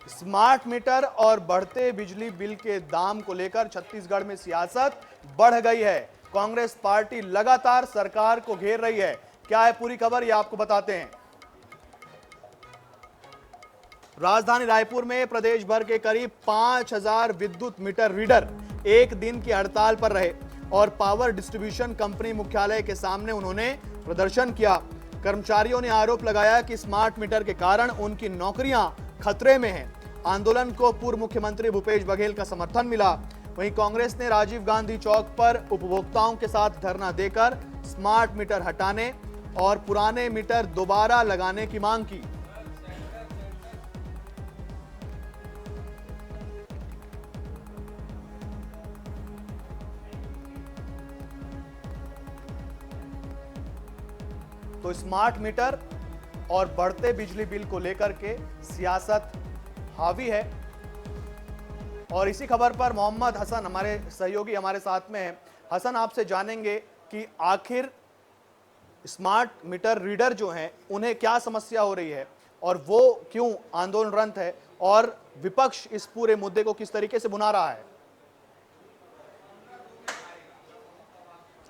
Smart meter और बढ़ते बिजली बिल के दाम को लेकर छत्तीसगढ़ में सियासत बढ़ गई है। कांग्रेस पार्टी लगातार सरकार को घेर रही है। क्या है पूरी खबर, ये आपको बताते हैं। राजधानी रायपुर में प्रदेश भर के करीब 5000 विद्युत मीटर रीडर एक दिन की हड़ताल पर रहे और पावर डिस्ट्रीब्यूशन कंपनी मुख्यालय के सामने उन्होंने प्रदर्शन किया। कर्मचारियों ने आरोप लगाया कि स्मार्ट मीटर के कारण उनकी नौकरियां खतरे में हैं। आंदोलन को पूर्व मुख्यमंत्री भूपेश बघेल का समर्थन मिला। वहीं कांग्रेस ने राजीव गांधी चौक पर उपभोक्ताओं के साथ धरना देकर स्मार्ट मीटर हटाने और पुराने मीटर दोबारा लगाने की मांग की। तो स्मार्ट मीटर और बढ़ते बिजली बिल को लेकर के सियासत हावी है। और इसी खबर पर मोहम्मद हसन हमारे सहयोगी हमारे साथ में है। हसन, आपसे जानेंगे कि आखिर स्मार्ट मीटर रीडर जो हैं उन्हें क्या समस्या हो रही है और वो क्यों आंदोलनरत है और विपक्ष इस पूरे मुद्दे को किस तरीके से भुना रहा है।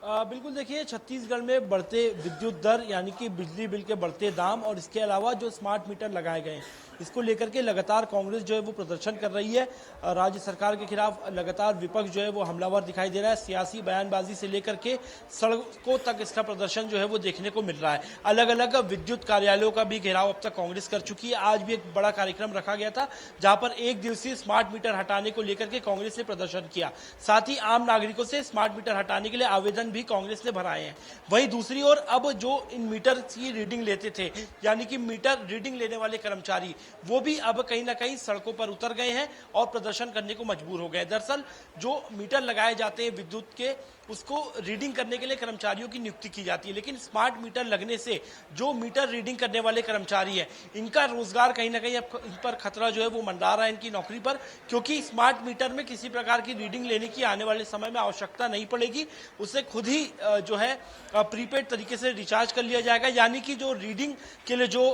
बिल्कुल, देखिए, छत्तीसगढ़ में बढ़ते विद्युत दर यानी कि बिजली बिल के बढ़ते दाम और इसके अलावा जो स्मार्ट मीटर लगाए गए हैं, इसको लेकर के लगातार कांग्रेस जो है वो प्रदर्शन कर रही है। राज्य सरकार के खिलाफ लगातार विपक्ष जो है वो हमलावर दिखाई दे रहा है। सियासी बयानबाजी से लेकर के सड़कों तक इसका प्रदर्शन जो है वो देखने को मिल रहा है। अलग अलग विद्युत कार्यालयों का भी घेराव अब तक कांग्रेस कर चुकी है। आज भी एक बड़ा कार्यक्रम रखा गया था जहां पर एक दिवसीय स्मार्ट मीटर हटाने को लेकर के कांग्रेस ने प्रदर्शन किया। साथ ही आम नागरिकों से स्मार्ट मीटर हटाने के लिए आवेदन भी कांग्रेस ने भराए हैं। वहीं दूसरी ओर अब जो इन मीटर की रीडिंग लेते थे यानी कि मीटर रीडिंग लेने वाले कर्मचारी, वो भी अब कहीं ना कहीं सड़कों पर उतर गए हैं और प्रदर्शन करने को मजबूर हो गए। दरअसल जो मीटर लगाए जाते हैं विद्युत के, उसको रीडिंग करने के लिए कर्मचारियों की नियुक्ति की जाती है, लेकिन स्मार्ट मीटर लगने से जो मीटर रीडिंग करने वाले कर्मचारी हैं, इनका रोजगार कहीं ना कहीं अब इन पर खतरा जो है वो मंडरा रहा है इनकी नौकरी पर, क्योंकि स्मार्ट मीटर में किसी प्रकार की रीडिंग लेने की आने वाले समय में आवश्यकता नहीं पड़ेगी। उसे खुद ही जो है प्रीपेड तरीके से रिचार्ज कर लिया जाएगा, यानी कि जो रीडिंग के लिए जो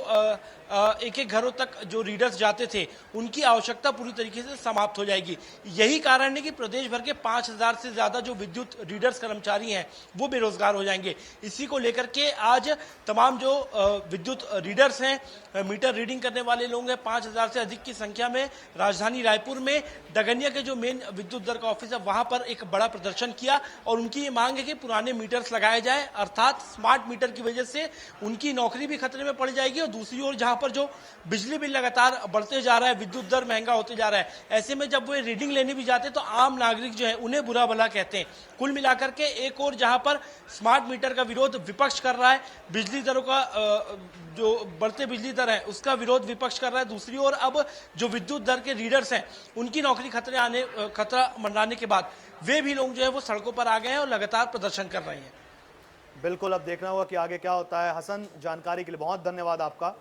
एक एक घरों तक जो रीडर्स जाते थे उनकी आवश्यकता पूरी तरीके से समाप्त हो जाएगी। यही कारण है कि प्रदेश भर के 5000 से ज्यादा जो विद्युत रीडर्स कर्मचारी हैं वो बेरोजगार हो जाएंगे। इसी को लेकर के आज तमाम जो विद्युत रीडर्स हैं, मीटर रीडिंग करने वाले लोग हैं, 5000 से अधिक की संख्या में राजधानी रायपुर में डगनिया के जो मेन विद्युत दर का ऑफिस है वहां पर एक बड़ा प्रदर्शन किया और उनकी ये मांग है कि पुराने मीटर्स लगाए जाए, अर्थात स्मार्ट मीटर की वजह से उनकी नौकरी भी खतरे में पड़ जाएगी। और दूसरी ओर जहां पर जो बिजली बिल लगातार बढ़ते जा रहा है, विद्युत दर महंगा होते जा रहा है, ऐसे में जब वो रीडिंग लेने भी जाते हैं तो आम नागरिक जो है उन्हें बुरा भला कहते हैं। कुल मिलाकर के एक और जहां पर स्मार्ट मीटर का विरोध विपक्ष कर रहा है, बिजली दरों का जो बढ़ते बिजली दर है उसका विरोध विपक्ष कर रहा है, दूसरी ओर अब जो विद्युत दर के रीडर्स हैं उनकी नौकरी खतरा मंडराने के बाद वे भी लोग जो है वो सड़कों पर आ गए हैं और लगातार प्रदर्शन कर रहे हैं। बिल्कुल, अब देखना होगा कि आगे क्या होता है। हसन, जानकारी के लिए बहुत धन्यवाद आपका।